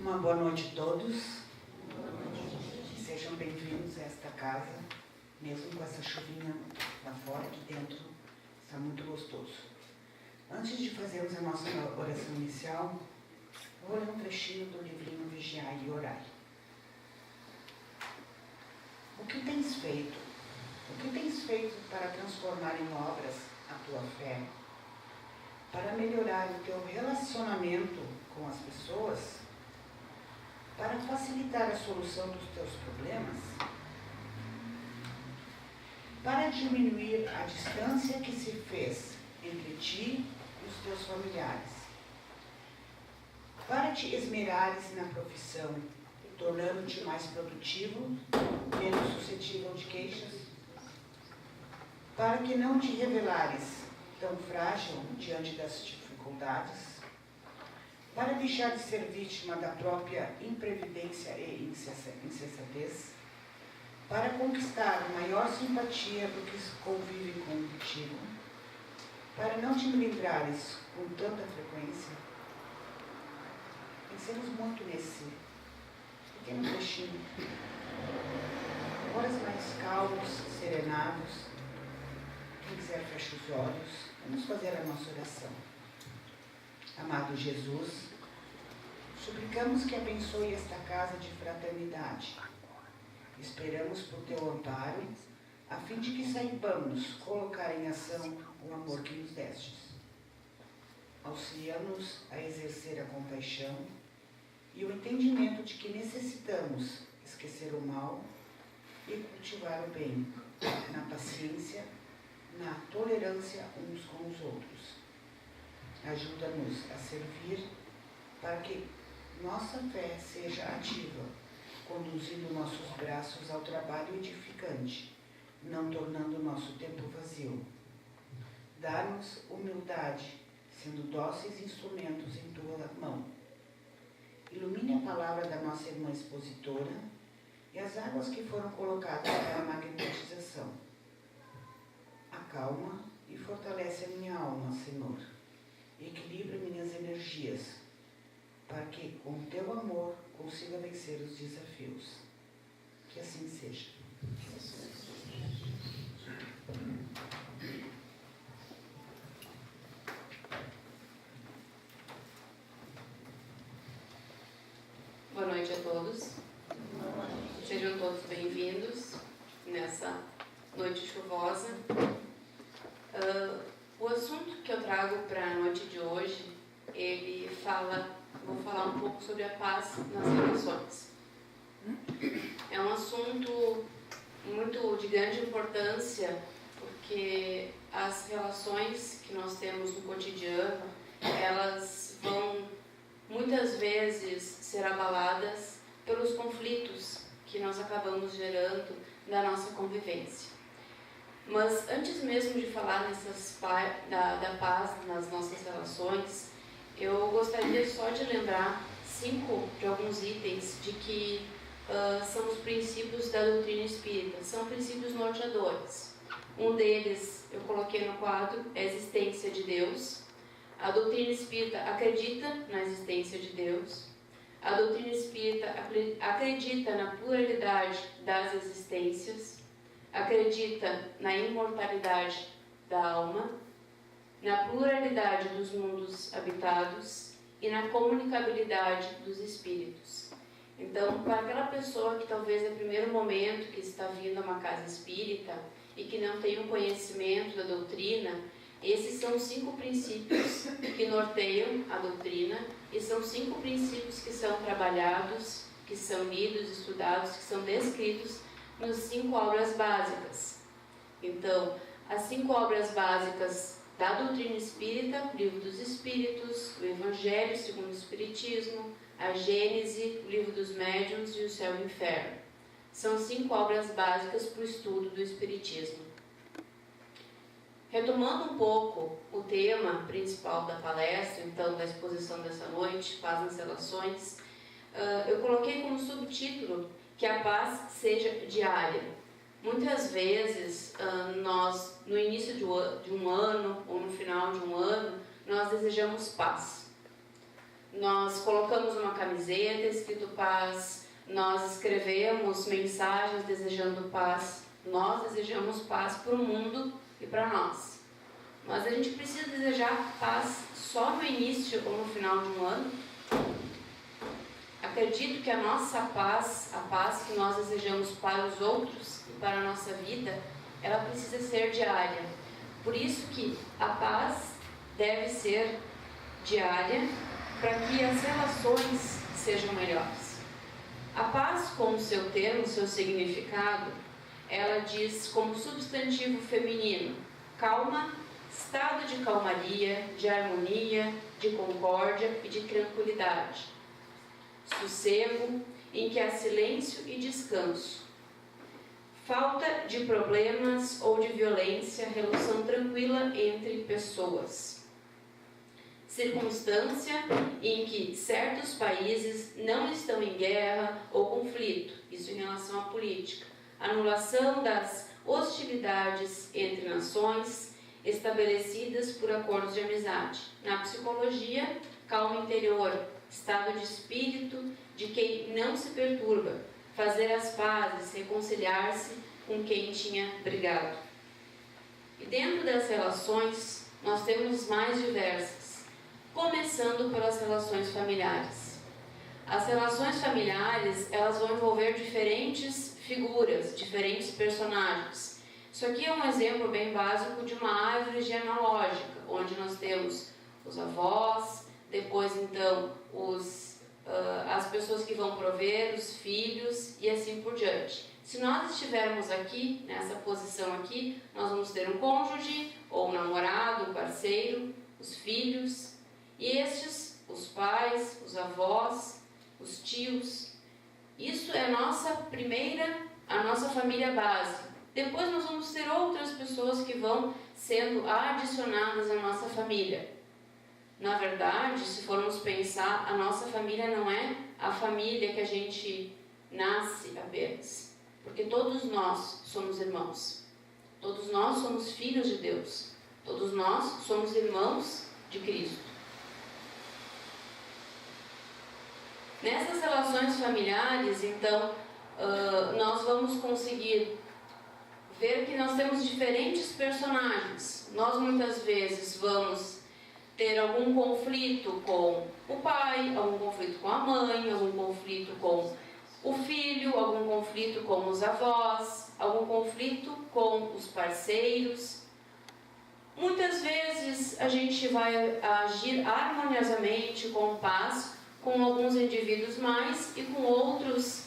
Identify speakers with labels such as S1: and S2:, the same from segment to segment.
S1: Uma boa noite a todos. Sejam bem-vindos a esta casa, mesmo com essa chuvinha lá fora, aqui dentro está muito gostoso. Antes de fazermos a nossa oração inicial, eu vou ler um trechinho do livrinho Vigiai e Orai. O que tens feito? O que tens feito para transformar em obras a tua fé? Para melhorar o teu relacionamento com as pessoas? Para facilitar a solução dos teus problemas? Para diminuir a distância que se fez entre ti e os teus familiares? Para te esmerares na profissão, tornando-te mais produtivo, menos suscetível de queixas? Para que não te revelares tão frágil diante das dificuldades? Para deixar de ser vítima da própria imprevidência e insensatez? Para conquistar maior simpatia do que convive contigo? Para não te melindrares com tanta frequência? Pensemos muito nesse pequeno trechinho. Horas mais calmos, serenados. Quem quiser fecha os olhos. Vamos fazer a nossa oração. Amado Jesus, suplicamos que abençoe esta casa de fraternidade. Esperamos por teu amparo, a fim de que saibamos colocar em ação o amor que nos destes. Auxilia-nos a exercer a compaixão e o entendimento de que necessitamos esquecer o mal e cultivar o bem, na paciência, na tolerância uns com os outros. Ajuda-nos a servir para que nossa fé seja ativa, conduzindo nossos braços ao trabalho edificante, não tornando nosso tempo vazio. Dá-nos humildade, sendo dóceis instrumentos em tua mão. Ilumine a palavra da nossa irmã expositora e as águas que foram colocadas para a magnetização. Acalma e fortalece a minha alma, Senhor. Equilibra minhas energias, para que, com teu amor, consiga vencer os desafios. Que assim seja.
S2: Boa noite a todos. Sejam todos bem-vindos nessa noite chuvosa. O assunto que eu trago para a noite de hoje, vou falar um pouco sobre a paz nas relações. É um assunto muito de grande importância, porque as relações que nós temos no cotidiano, elas vão muitas vezes ser abaladas pelos conflitos que nós acabamos gerando na nossa convivência. Mas antes mesmo de falar da paz nas nossas relações, eu gostaria só de lembrar 5 de alguns itens de que são os princípios da doutrina espírita, são princípios norteadores. Um deles, eu coloquei no quadro, é a existência de Deus. A doutrina espírita acredita na existência de Deus. A doutrina espírita acredita na pluralidade das existências. Acredita na imortalidade da alma, na pluralidade dos mundos habitados e na comunicabilidade dos espíritos. Então, para aquela pessoa que talvez é o primeiro momento que está vindo a uma casa espírita e que não tem um conhecimento da doutrina, esses são 5 princípios que norteiam a doutrina e são 5 princípios que são trabalhados, que são lidos, estudados, que são descritos nas 5 obras básicas. Então, as 5 obras básicas da doutrina espírita: o Livro dos Espíritos, o Evangelho segundo o Espiritismo, a Gênese, o Livro dos Médiuns e o Céu e o Inferno. São 5 obras básicas para o estudo do Espiritismo. Retomando um pouco o tema principal da palestra, então, da exposição dessa noite, Paz nas Relações, eu coloquei como subtítulo que a paz seja diária. Muitas vezes, nós, no início de um ano ou no final de um ano, nós desejamos paz. nós colocamos uma camiseta escrito paz, nós escrevemos mensagens desejando paz, nós desejamos paz para o mundo e para nós. Mas a gente precisa desejar paz só no início ou no final de um ano? Acredito que a nossa paz, a paz que nós desejamos para os outros e para a nossa vida, ela precisa ser diária. Por isso que a paz deve ser diária para que as relações sejam melhores. A paz, como seu termo, seu significado, ela diz como substantivo feminino, calma, estado de calmaria, de harmonia, de concórdia e de tranquilidade. Sossego, em que há silêncio e descanso. Falta de problemas ou de violência, relação tranquila entre pessoas. Circunstância em que certos países não estão em guerra ou conflito, isso em relação à política. Anulação das hostilidades entre nações estabelecidas por acordos de amizade. Na psicologia, calma interior, estado de espírito de quem não se perturba, fazer as pazes, reconciliar-se com quem tinha brigado. E dentro das relações, nós temos mais diversas, começando pelas relações familiares. As relações familiares, elas vão envolver diferentes figuras, diferentes personagens. Isso aqui é um exemplo bem básico de uma árvore genealógica, onde nós temos os avós, depois então as pessoas que vão prover, os filhos e assim por diante. Se nós estivermos aqui, nessa posição aqui, nós vamos ter um cônjuge, ou um namorado, um parceiro, os filhos, e estes, os pais, os avós, os tios. Isso é a nossa família base. Depois nós vamos ter outras pessoas que vão sendo adicionadas à nossa família. Na verdade, se formos pensar, a nossa família não é a família que a gente nasce apenas. Porque todos nós somos irmãos. Todos nós somos filhos de Deus. Todos nós somos irmãos de Cristo. Nessas relações familiares, então, nós vamos conseguir ver que nós temos diferentes personagens. Nós muitas vezes vamos ter algum conflito com o pai, algum conflito com a mãe, algum conflito com o filho, algum conflito com os avós, algum conflito com os parceiros. Muitas vezes a gente vai agir harmoniosamente, com paz, com alguns indivíduos mais e com outros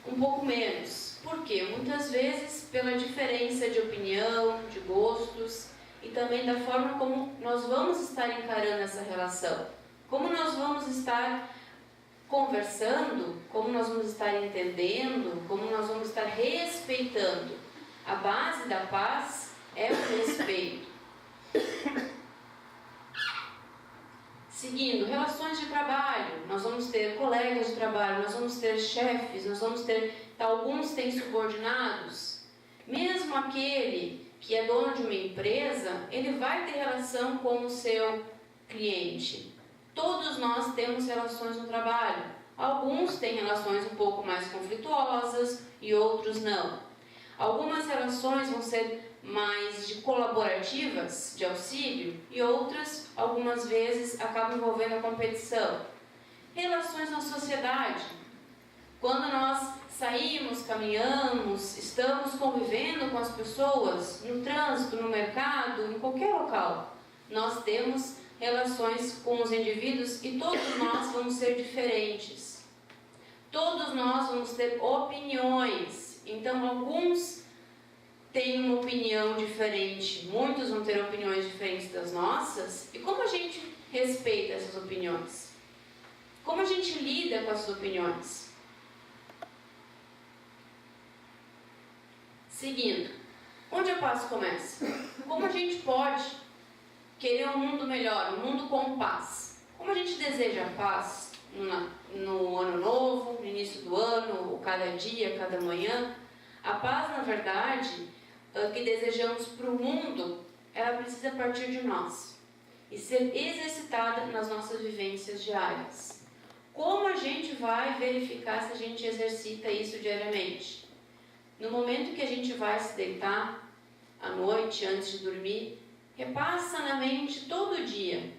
S2: um pouco menos. Por quê? Muitas vezes pela diferença de opinião, de gostos e também da forma como nós vamos estar encarando essa relação. Como nós vamos estar conversando, como nós vamos estar entendendo, como nós vamos estar respeitando. A base da paz é o respeito. Seguindo, relações de trabalho, nós vamos ter colegas de trabalho, nós vamos ter chefes, nós vamos ter, alguns têm subordinados. Mesmo aquele que é dono de uma empresa, ele vai ter relação com o seu cliente. Todos nós temos relações no trabalho. Alguns têm relações um pouco mais conflituosas e outros não. Algumas relações vão ser mais de colaborativas, de auxílio, e outras, algumas vezes, acabam envolvendo a competição. Relações na sociedade. Quando nós saímos, caminhamos, estamos convivendo com as pessoas, no trânsito, no mercado, em qualquer local, nós temos relações com os indivíduos e todos nós vamos ser diferentes. Todos nós vamos ter opiniões. Então, alguns têm uma opinião diferente, muitos vão ter opiniões diferentes das nossas. E como a gente respeita essas opiniões? Como a gente lida com essas opiniões? Seguindo, onde a paz começa? Como a gente pode querer um mundo melhor, um mundo com paz? Como a gente deseja paz no ano novo, no início do ano, ou cada dia, cada manhã? A paz, na verdade, que desejamos para o mundo, ela precisa partir de nós. e ser exercitada nas nossas vivências diárias. Como a gente vai verificar se a gente exercita isso diariamente? No momento que a gente vai se deitar, à noite, antes de dormir, repassa na mente todo dia.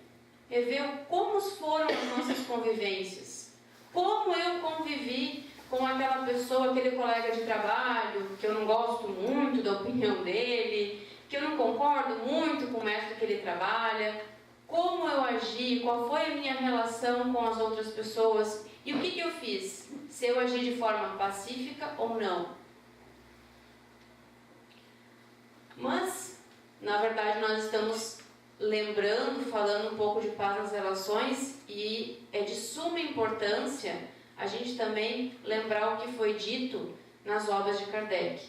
S2: Revê como foram as nossas convivências. Como eu convivi com aquela pessoa, aquele colega de trabalho, que eu não gosto muito da opinião dele, que eu não concordo muito com o método que ele trabalha. Como eu agi, qual foi a minha relação com as outras pessoas e o que eu fiz, se eu agi de forma pacífica ou não. Mas, na verdade, nós estamos lembrando, falando um pouco de paz nas relações, e é de suma importância a gente também lembrar o que foi dito nas obras de Kardec.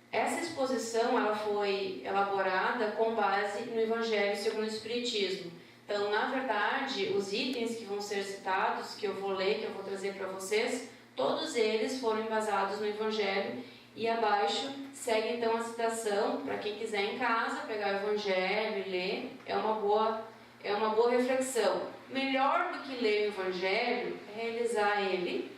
S2: Essa exposição ela foi elaborada com base no Evangelho segundo o Espiritismo. Então, na verdade, os itens que vão ser citados, que eu vou ler, que eu vou trazer para vocês, todos eles foram embasados no Evangelho, e abaixo segue então a citação para quem quiser em casa pegar o Evangelho e ler. É uma boa reflexão. Melhor do que ler o Evangelho é realizar ele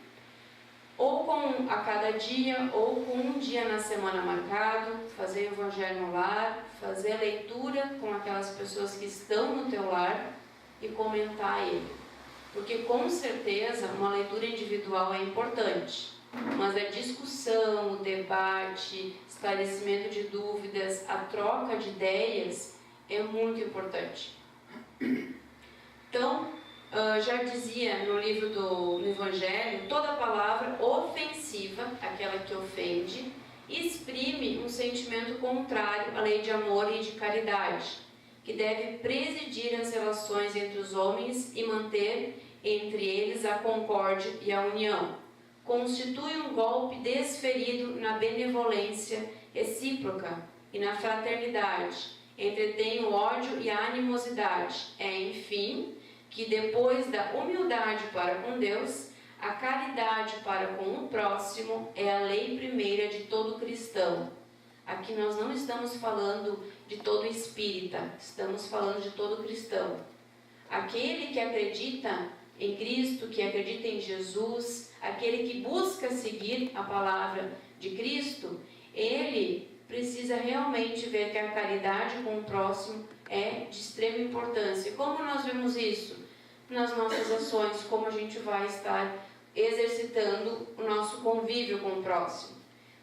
S2: ou a cada dia, ou com um dia na semana marcado, fazer o Evangelho no lar, fazer a leitura com aquelas pessoas que estão no teu lar e comentar ele. Porque com certeza uma leitura individual é importante, mas a discussão, o debate, esclarecimento de dúvidas, a troca de ideias é muito importante. Então, já dizia no livro no Evangelho, toda palavra ofensiva, aquela que ofende, exprime um sentimento contrário à lei de amor e de caridade, que deve presidir as relações entre os homens e manter entre eles a concórdia e a união. Constitui um golpe desferido na benevolência recíproca e na fraternidade, entretém o ódio e a animosidade. É, enfim, que depois da humildade para com Deus, a caridade para com o próximo é a lei primeira de todo cristão. Aqui nós não estamos falando de todo espírita, estamos falando de todo cristão. Aquele que acredita em Cristo, que acredita em Jesus, aquele que busca seguir a palavra de Cristo, ele precisa realmente ver que a caridade com o próximo é de extrema importância. Como nós vemos isso? Nas nossas ações, como a gente vai estar exercitando o nosso convívio com o próximo.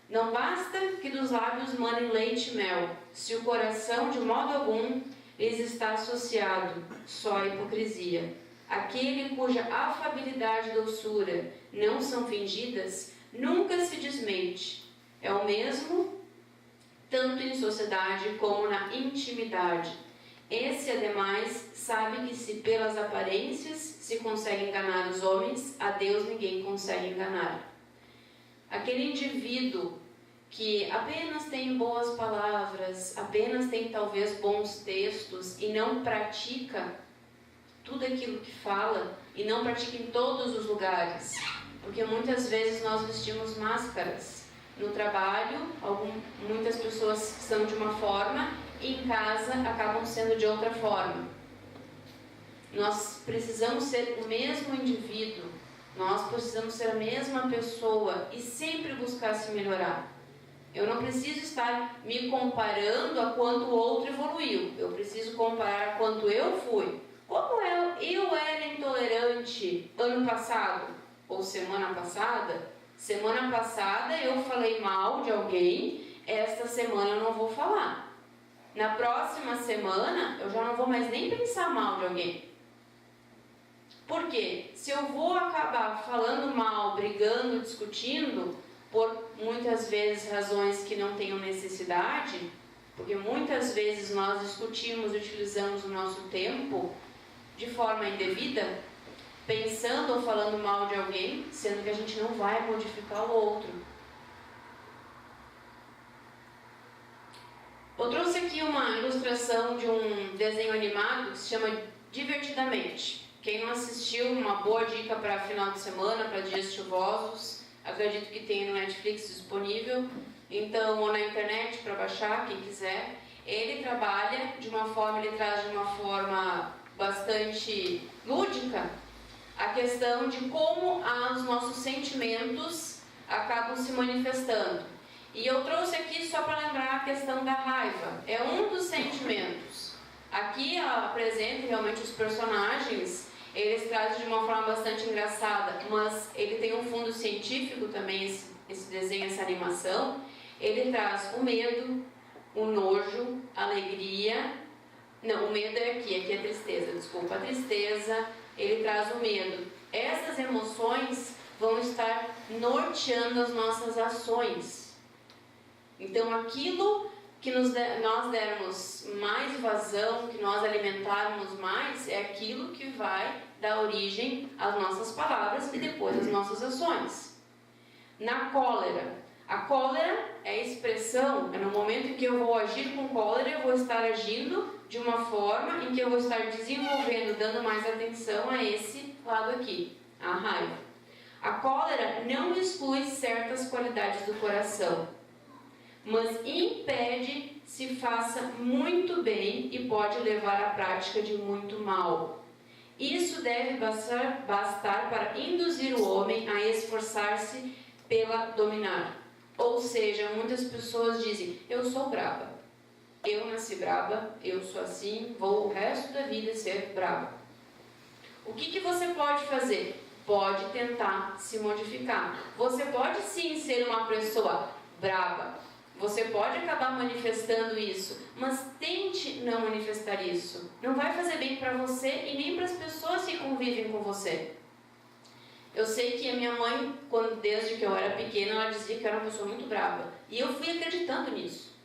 S2: Não basta que dos lábios manem leite e mel, se o coração de modo algum lhes está associado, só a hipocrisia. Aquele cuja afabilidade e doçura não são fingidas, nunca se desmente. É o mesmo tanto em sociedade como na intimidade. Esse, ademais, sabe que se pelas aparências se consegue enganar os homens, a Deus ninguém consegue enganar. Aquele indivíduo que apenas tem boas palavras, apenas tem talvez bons textos e não pratica tudo aquilo que fala, e não pratica em todos os lugares, porque muitas vezes nós vestimos máscaras. No trabalho, muitas pessoas são de uma forma e em casa acabam sendo de outra forma. Nós precisamos ser o mesmo indivíduo, nós precisamos ser a mesma pessoa e sempre buscar se melhorar. Eu não preciso estar me comparando a quanto o outro evoluiu, eu preciso comparar a quanto eu fui. Como eu era intolerante ano passado ou semana passada? Semana passada eu falei mal de alguém, esta semana eu não vou falar. Na próxima semana eu já não vou mais nem pensar mal de alguém. Por quê? Se eu vou acabar falando mal, brigando, discutindo, por muitas vezes razões que não tenham necessidade, porque muitas vezes nós discutimos e utilizamos o nosso tempo de forma indevida, pensando ou falando mal de alguém, sendo que a gente não vai modificar o outro. Eu trouxe aqui uma ilustração de um desenho animado que se chama Divertidamente. Quem não assistiu, uma boa dica para final de semana, para dias chuvosos. Acredito que tem no Netflix disponível, então, ou na internet para baixar, quem quiser. ele trabalha de uma forma, ele traz de uma forma bastante lúdica a questão de como os nossos sentimentos acabam se manifestando. E eu trouxe aqui só para lembrar a questão da raiva. É um dos sentimentos. Aqui ela apresenta realmente os personagens, eles trazem de uma forma bastante engraçada, mas ele tem um fundo científico também, esse desenho, essa animação. Ele traz o medo, o nojo, a alegria. Não, o medo é aqui é a tristeza, desculpa. A tristeza, ele traz o medo. Essas emoções vão estar norteando as nossas ações. Então, aquilo que nós dermos mais vazão, que nós alimentarmos mais, é aquilo que vai dar origem às nossas palavras e depois às nossas ações. Na cólera, a cólera é a expressão, é no momento em que eu vou agir com cólera, eu vou estar agindo de uma forma em que eu vou estar desenvolvendo, dando mais atenção a esse lado aqui, a raiva. A cólera não exclui certas qualidades do coração, mas impede se faça muito bem e pode levar à prática de muito mal. Isso deve bastar para induzir o homem a esforçar-se pela dominar. Ou seja, muitas pessoas dizem, eu sou braba, eu nasci braba, eu sou assim, vou o resto da vida ser braba. O que você pode fazer? Pode tentar se modificar. Você pode sim ser uma pessoa braba, você pode acabar manifestando isso, mas tente não manifestar isso. Não vai fazer bem para você e nem para as pessoas que convivem com você. Eu sei que a minha mãe, desde que eu era pequena, ela dizia que eu era uma pessoa muito brava. E eu fui acreditando nisso.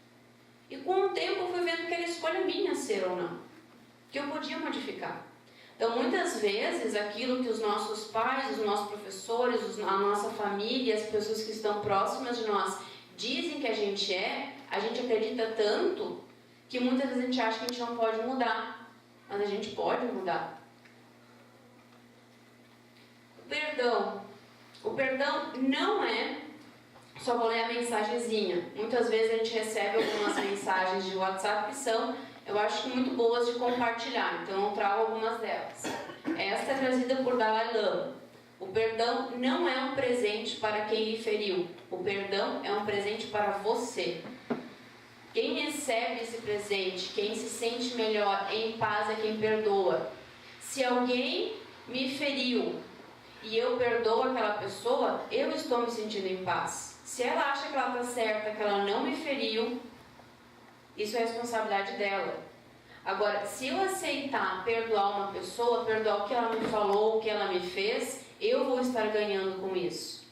S2: E com o tempo eu fui vendo que era escolha minha ser ou não. Que eu podia modificar. Então, muitas vezes, aquilo que os nossos pais, os nossos professores, a nossa família, as pessoas que estão próximas de nós dizem que a gente acredita tanto, que muitas vezes a gente acha que a gente não pode mudar. Mas a gente pode mudar. O perdão não é, só vou ler a mensagenzinha. Muitas vezes a gente recebe algumas mensagens de WhatsApp que são, eu acho que muito boas de compartilhar, então eu trago algumas delas. Esta é trazida por Dalai Lama. O perdão não é um presente para quem lhe feriu, o perdão é um presente para você. Quem recebe esse presente, quem se sente melhor, em paz, é quem perdoa. Se alguém me feriu e eu perdoo aquela pessoa, eu estou me sentindo em paz. Se ela acha que ela está certa, que ela não me feriu, isso é responsabilidade dela. Agora, se eu aceitar perdoar uma pessoa, perdoar o que ela me falou, o que ela me fez, eu vou estar ganhando com isso.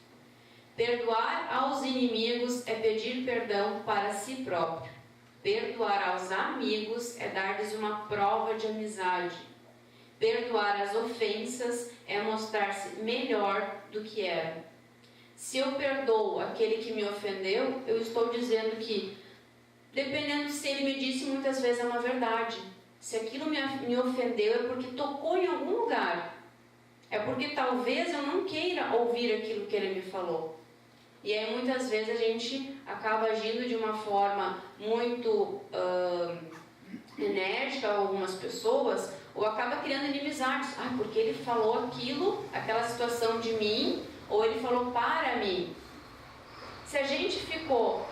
S2: Perdoar aos inimigos é pedir perdão para si próprio. Perdoar aos amigos é dar-lhes uma prova de amizade. Perdoar as ofensas é mostrar-se melhor do que era. Se eu perdoo aquele que me ofendeu, eu estou dizendo que, dependendo se ele me disse, muitas vezes é uma verdade. Se aquilo me ofendeu, é porque tocou em algum lugar. É porque talvez eu não queira ouvir aquilo que ele me falou. E aí muitas vezes a gente acaba agindo de uma forma muito enérgica com algumas pessoas, ou acaba criando inimizades. Porque ele falou aquilo, aquela situação de mim, ou ele falou para mim. Se a gente ficou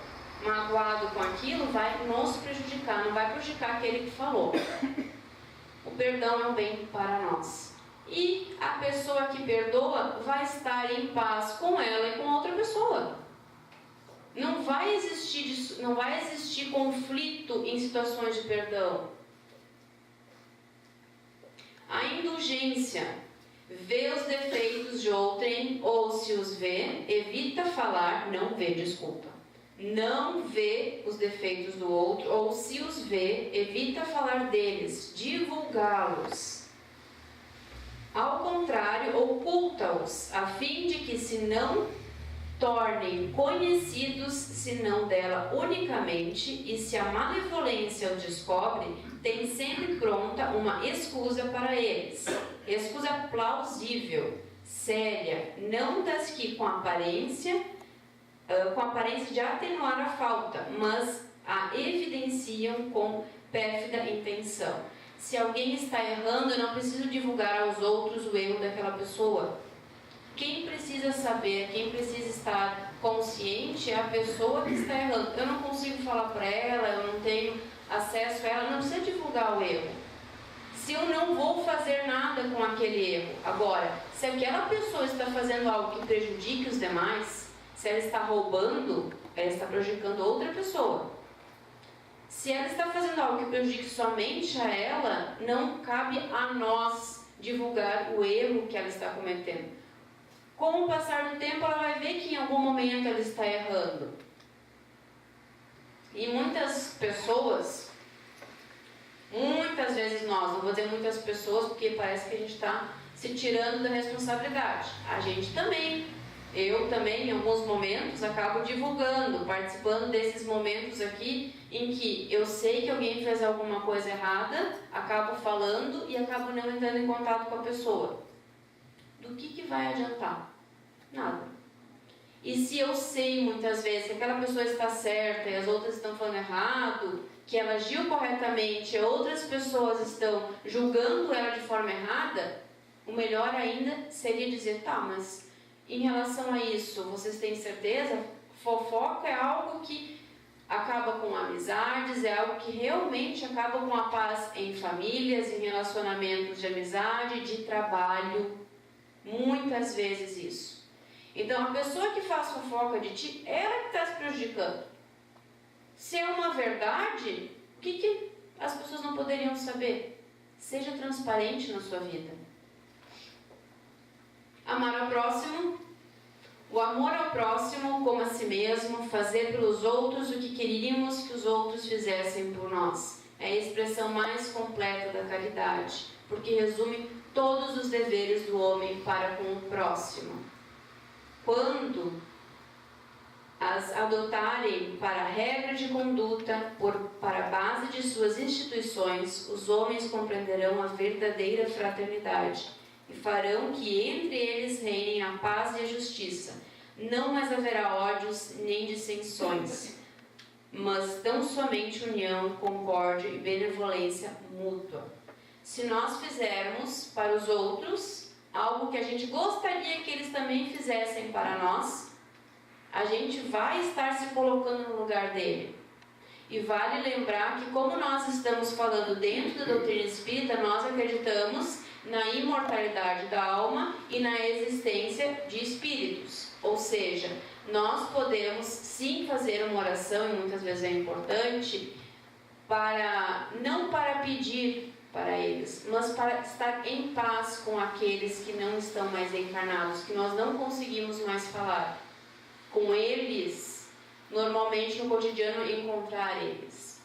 S2: magoado com aquilo, vai nos prejudicar, não vai prejudicar aquele que falou. O perdão é um bem para nós. E a pessoa que perdoa vai estar em paz com ela e com outra pessoa. Não vai existir conflito em situações de perdão. A indulgência. Vê os defeitos de outrem, ou se os vê, evita falar, não vê, desculpa. Não vê os defeitos do outro, ou se os vê, evita falar deles, divulgá-los. Ao contrário, oculta-os, a fim de que se não tornem conhecidos, senão dela unicamente, e se a malevolência os descobre, tem sempre pronta uma escusa para eles. Escusa plausível, séria, não das que com aparência de atenuar a falta, mas a evidenciam com pérfida intenção. Se alguém está errando, eu não preciso divulgar aos outros o erro daquela pessoa. Quem precisa saber, quem precisa estar consciente é a pessoa que está errando. Eu não consigo falar para ela, eu não tenho acesso a ela, não precisa divulgar o erro. Se eu não vou fazer nada com aquele erro. Agora, se aquela pessoa está fazendo algo que prejudique os demais, se ela está roubando, ela está prejudicando outra pessoa. Se ela está fazendo algo que prejudique somente a ela, não cabe a nós divulgar o erro que ela está cometendo. Com o passar do tempo, ela vai ver que em algum momento ela está errando. E muitas pessoas, muitas vezes nós, não vou dizer muitas pessoas, porque parece que a gente está se tirando da responsabilidade. A gente também. Eu também, em alguns momentos, acabo divulgando, participando desses momentos aqui em que eu sei que alguém fez alguma coisa errada, acabo falando e acabo não entrando em contato com a pessoa. Do que vai adiantar? Nada. E se eu sei muitas vezes que aquela pessoa está certa e as outras estão falando errado, que ela agiu corretamente e outras pessoas estão julgando ela de forma errada, o melhor ainda seria dizer, tá, mas em relação a isso, vocês têm certeza? Fofoca é algo que acaba com amizades, é algo que realmente acaba com a paz em famílias, em relacionamentos de amizade, de trabalho. Muitas vezes isso. Então, a pessoa que faz fofoca de ti, ela que está se prejudicando. Se é uma verdade, o que as pessoas não poderiam saber? Seja transparente na sua vida. Amar ao próximo, o amor ao próximo como a si mesmo, fazer pelos outros o que queríamos que os outros fizessem por nós. É a expressão mais completa da caridade, porque resume todos os deveres do homem para com o próximo. Quando as adotarem para regra de conduta, para a base de suas instituições, os homens compreenderão a verdadeira fraternidade e farão que entre eles reinem a paz e a justiça. Não mais haverá ódios nem dissensões, mas tão somente união, concórdia e benevolência mútua. Se nós fizermos para os outros algo que a gente gostaria que eles também fizessem para nós, a gente vai estar se colocando no lugar dele. E vale lembrar que, como nós estamos falando dentro da doutrina espírita, nós acreditamos na imortalidade da alma e na existência de espíritos. Ou seja, nós podemos sim fazer uma oração, e muitas vezes é importante, não para pedir para eles, mas para estar em paz com aqueles que não estão mais encarnados, que nós não conseguimos mais falar com eles, normalmente no cotidiano encontrar eles.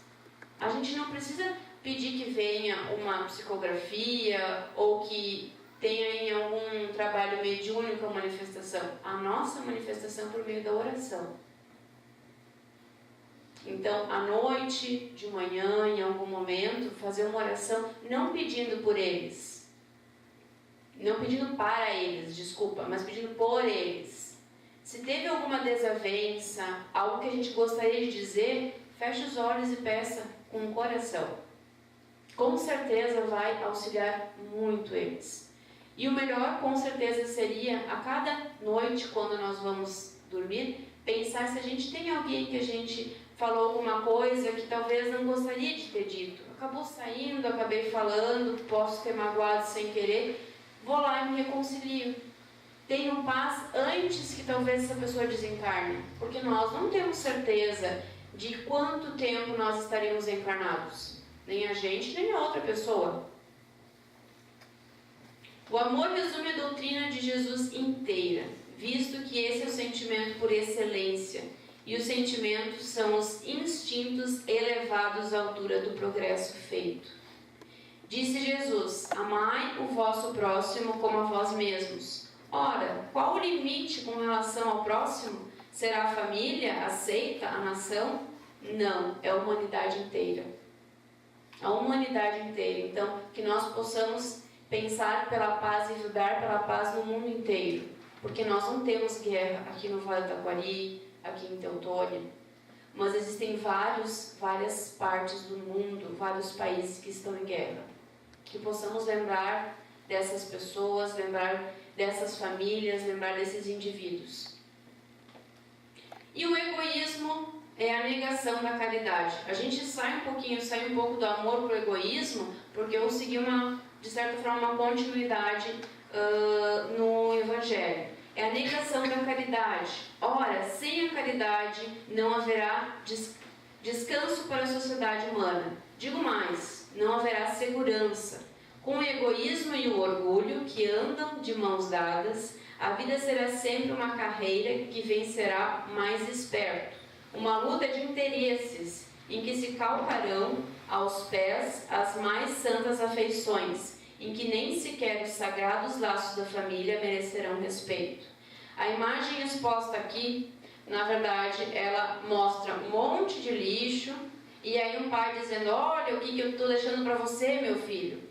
S2: A gente não precisa pedir que venha uma psicografia ou que tenha em algum trabalho mediúnico a manifestação. A nossa manifestação por meio da oração. Então, à noite, de manhã, em algum momento, fazer uma oração, não pedindo por eles. Não pedindo para eles, desculpa, mas pedindo por eles. Se teve alguma desavença, algo que a gente gostaria de dizer, feche os olhos e peça com o coração. Com certeza vai auxiliar muito eles. E o melhor, com certeza, seria a cada noite, quando nós vamos dormir, pensar se a gente tem alguém que a gente falou alguma coisa que talvez não gostaria de ter dito. Acabou saindo, acabei falando, posso ter magoado sem querer, vou lá e me reconcilio. Tenho paz antes que talvez essa pessoa desencarne, porque nós não temos certeza de quanto tempo nós estaremos encarnados. Nem a gente, nem a outra pessoa. O amor resume a doutrina de Jesus inteira, visto que esse é o sentimento por excelência, e os sentimentos são os instintos elevados à altura do progresso feito. Disse Jesus: amai o vosso próximo como a vós mesmos. Ora, qual o limite com relação ao próximo? Será a família, a seita, a nação? Não, é a humanidade inteira. A humanidade inteira. Então, que nós possamos pensar pela paz e vibrar pela paz no mundo inteiro. Porque nós não temos guerra aqui no Vale do Taquari, aqui em Teutônia. mas existem várias partes do mundo, vários países que estão em guerra. Que possamos lembrar dessas pessoas, lembrar dessas famílias, lembrar desses indivíduos. E o egoísmo é a negação da caridade. A gente sai um pouco do amor para o egoísmo, porque eu segui de certa forma, uma continuidade no Evangelho. É a negação da caridade. Ora, sem a caridade não haverá descanso para a sociedade humana. Digo mais, não haverá segurança. Com o egoísmo e o orgulho, que andam de mãos dadas, a vida será sempre uma carreira que vencerá mais esperto. Uma luta de interesses, em que se calcarão aos pés as mais santas afeições, em que nem sequer os sagrados laços da família merecerão respeito. A imagem exposta aqui, na verdade, ela mostra um monte de lixo, e aí um pai dizendo, olha o que eu estou deixando para você, meu filho.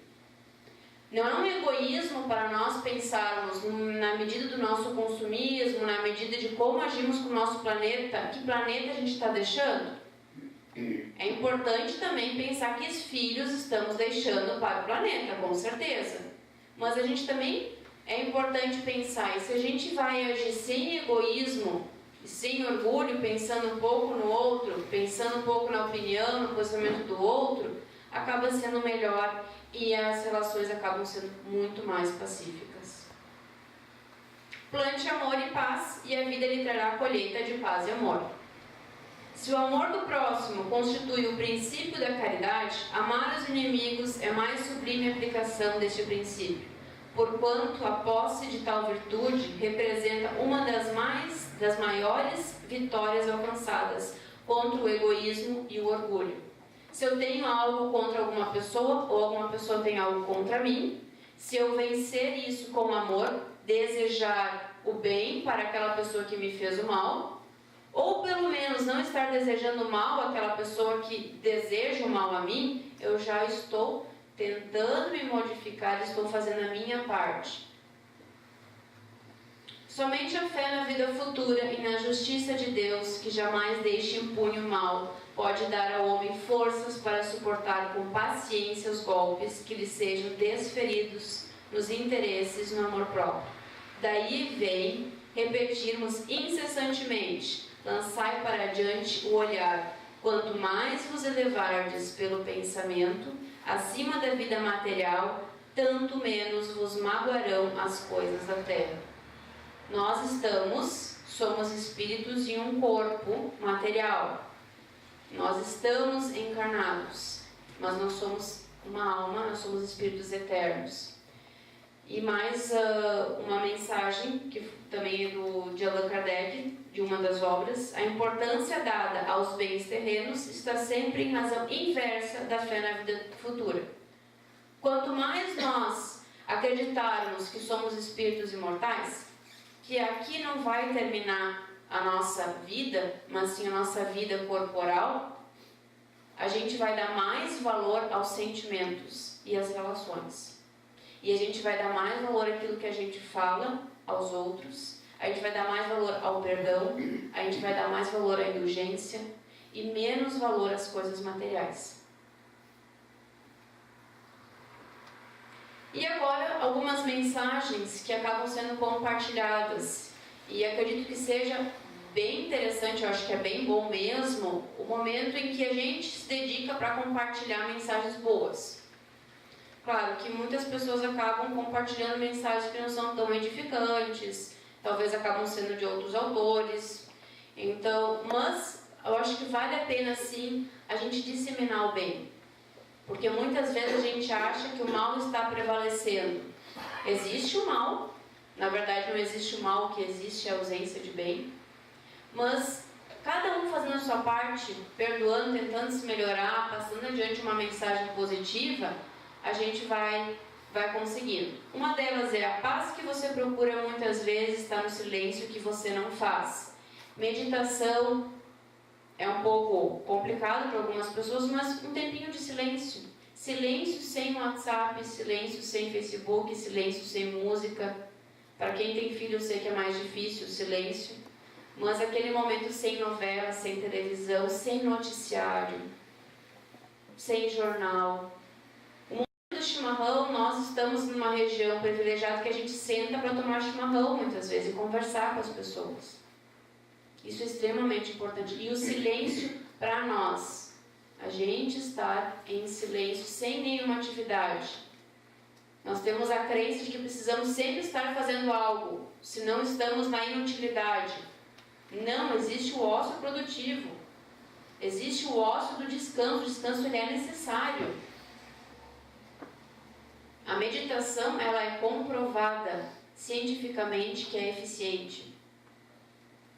S2: Não é um egoísmo para nós pensarmos na medida do nosso consumismo, na medida de como agimos com o nosso planeta, que planeta a gente está deixando? É importante também pensar que os filhos estamos deixando para o planeta, com certeza. Mas a gente também é importante pensar, e se a gente vai agir sem egoísmo e sem orgulho, pensando um pouco no outro, pensando um pouco na opinião, no posicionamento do outro, acaba sendo melhor e as relações acabam sendo muito mais pacíficas. Plante amor e paz e a vida lhe trará a colheita de paz e amor. Se o amor do próximo constitui o princípio da caridade, amar os inimigos é a mais sublime aplicação deste princípio, porquanto a posse de tal virtude representa uma das maiores vitórias alcançadas contra o egoísmo e o orgulho. Se eu tenho algo contra alguma pessoa, ou alguma pessoa tem algo contra mim, se eu vencer isso com amor, desejar o bem para aquela pessoa que me fez o mal, ou pelo menos não estar desejando mal àquela pessoa que deseja o mal a mim, eu já estou tentando me modificar, estou fazendo a minha parte. Somente a fé na vida futura e na justiça de Deus, que jamais deixa impune o mal, pode dar ao homem forças para suportar com paciência os golpes que lhe sejam desferidos nos interesses no amor próprio. Daí vem repetirmos incessantemente: lançai para adiante o olhar, quanto mais vos elevardes pelo pensamento acima da vida material, tanto menos vos magoarão as coisas da terra. Nós somos espíritos em um corpo material. Nós estamos encarnados, mas nós somos uma alma, nós somos espíritos eternos. E mais uma mensagem, que também é de Allan Kardec, de uma das obras: a importância dada aos bens terrenos está sempre em razão inversa da fé na vida futura. Quanto mais nós acreditarmos que somos espíritos imortais, que aqui não vai terminar a nossa vida, mas sim a nossa vida corporal, a gente vai dar mais valor aos sentimentos e às relações. E a gente vai dar mais valor àquilo que a gente fala aos outros, a gente vai dar mais valor ao perdão, a gente vai dar mais valor à indulgência e menos valor às coisas materiais. E agora, algumas mensagens que acabam sendo compartilhadas. E acredito que seja bem interessante, eu acho que é bem bom mesmo, o momento em que a gente se dedica para compartilhar mensagens boas. Claro que muitas pessoas acabam compartilhando mensagens que não são tão edificantes, talvez acabam sendo de outros autores. Então, mas eu acho que vale a pena sim a gente disseminar o bem. Porque muitas vezes a gente acha que o mal está prevalecendo. Existe o mal, na verdade não existe o mal, o que existe é a ausência de bem. Mas cada um fazendo a sua parte, perdoando, tentando se melhorar, passando adiante uma mensagem positiva, a gente vai conseguindo. Uma delas é: a paz que você procura muitas vezes está no silêncio que você não faz. Meditação é um pouco complicado para algumas pessoas, mas um tempinho de silêncio. Silêncio sem WhatsApp, silêncio sem Facebook, silêncio sem música. Para quem tem filho, eu sei que é mais difícil, silêncio. Mas aquele momento sem novela, sem televisão, sem noticiário, sem jornal. O momento do chimarrão, nós estamos numa região privilegiada que a gente senta para tomar chimarrão muitas vezes e conversar com as pessoas. Isso é extremamente importante. E o silêncio para nós, a gente estar em silêncio sem nenhuma atividade. Nós temos a crença de que precisamos sempre estar fazendo algo, senão estamos na inutilidade. Não, existe o ócio produtivo. Existe o ócio do descanso. O descanso ele é necessário. A meditação ela é comprovada cientificamente que é eficiente.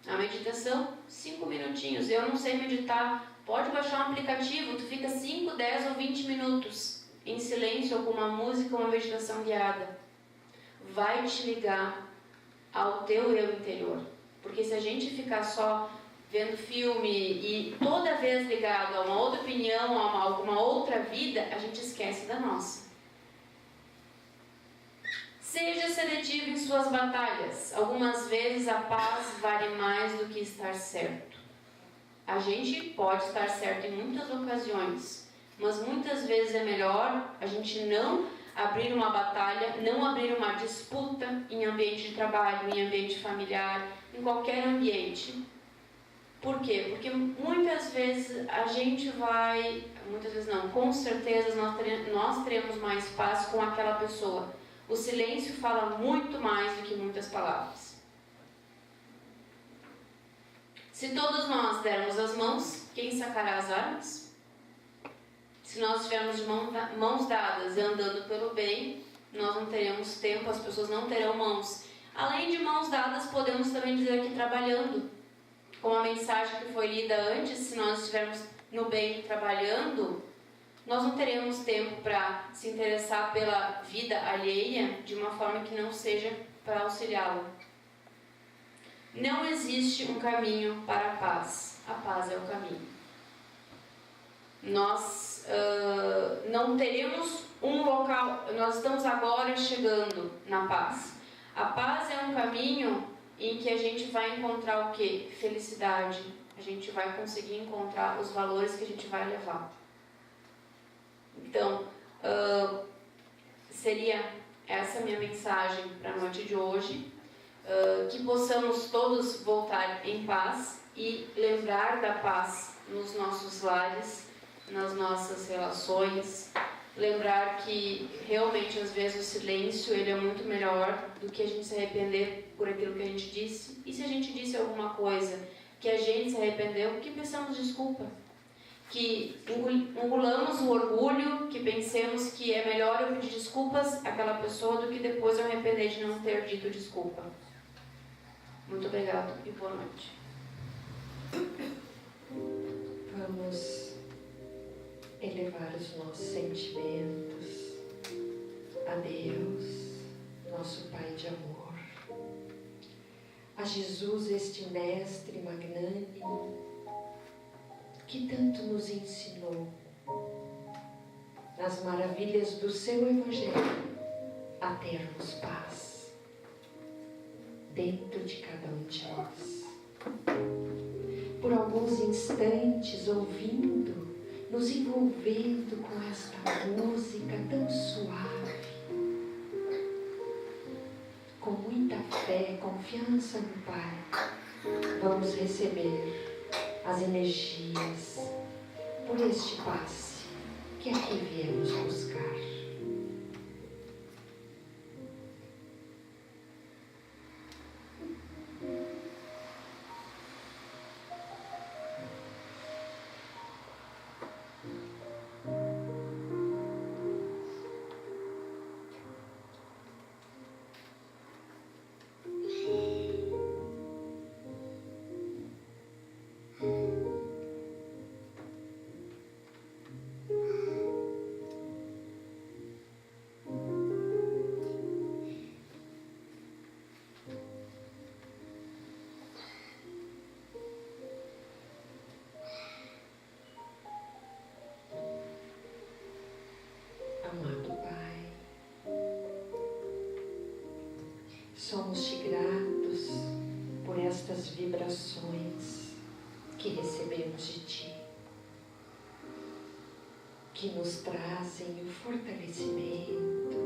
S2: A meditação, 5 minutinhos. Eu não sei meditar. Pode baixar um aplicativo, tu fica 5, 10 ou 20 minutos em silêncio ou com uma música ou uma meditação guiada. Vai te ligar ao teu eu interior. Porque se a gente ficar só vendo filme e toda vez ligado a uma outra opinião, a alguma outra vida, a gente esquece da nossa. Seja seletivo em suas batalhas. Algumas vezes a paz vale mais do que estar certo. A gente pode estar certo em muitas ocasiões, mas muitas vezes é melhor a gente não abrir uma batalha, não abrir uma disputa em ambiente de trabalho, em ambiente familiar, em qualquer ambiente. Por quê? Porque muitas vezes a gente vai, muitas vezes não, com certeza nós teremos mais paz com aquela pessoa. O silêncio fala muito mais do que muitas palavras. Se todos nós dermos as mãos, quem sacará as armas? Se nós estivermos de mãos dadas e andando pelo bem, nós não teremos tempo, as pessoas não terão mãos. Além de mãos dadas, podemos também dizer aqui trabalhando. Como a mensagem que foi lida antes, se nós estivermos no bem trabalhando, nós não teremos tempo para se interessar pela vida alheia de uma forma que não seja para auxiliá-la. Não existe um caminho para a paz. A paz é o caminho. Nós não teremos um local, nós estamos agora chegando na paz. A paz é um caminho em que a gente vai encontrar o quê? Felicidade. A gente vai conseguir encontrar os valores que a gente vai levar. Então, seria essa minha mensagem para a noite de hoje. Que possamos todos voltar em paz e lembrar da paz nos nossos lares, nas nossas relações, lembrar que realmente às vezes o silêncio ele é muito melhor do que a gente se arrepender por aquilo que a gente disse. E se a gente disse alguma coisa que a gente se arrependeu, que peçamos desculpa, que engolamos o orgulho, que pensemos que é melhor eu pedir desculpas àquela pessoa do que depois eu arrepender de não ter dito desculpa. Muito obrigado e boa noite.
S3: Vamos elevar os nossos sentimentos a Deus, nosso Pai de amor, a Jesus, este Mestre magnânimo, que tanto nos ensinou nas maravilhas do seu Evangelho a termos paz dentro de cada um de nós. Por alguns instantes, ouvindo, nos envolvendo com esta música tão suave, com muita fé, confiança no Pai, vamos receber as energias por este passe que aqui viemos buscar. Amado Pai, somos-te gratos por por estas vibrações que recebemos de Ti, que nos trazem o fortalecimento,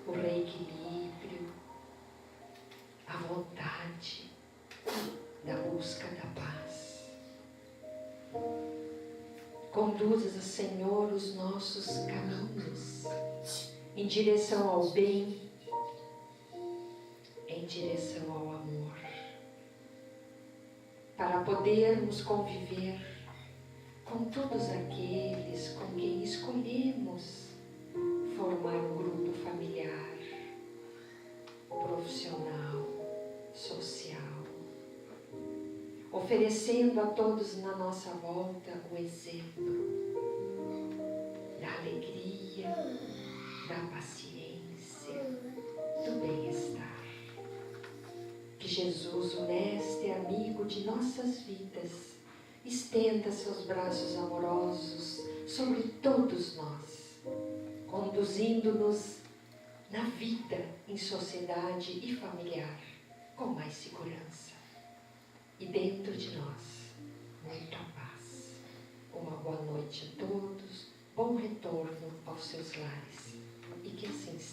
S3: o reequilíbrio, a vontade da busca da paz. Conduzas, Senhor, os nossos caminhos em direção ao bem, em direção ao amor, para podermos conviver com todos aqueles com quem escolhemos formar um grupo familiar, profissional, social, oferecendo a todos na nossa volta o exemplo da alegria, da paciência, do bem-estar. Que Jesus, o mestre amigo de nossas vidas, estenda seus braços amorosos sobre todos nós, conduzindo-nos na vida em sociedade e familiar com mais segurança. E dentro de nós, muita paz. Uma boa noite a todos, bom retorno aos seus lares. E que assim seja.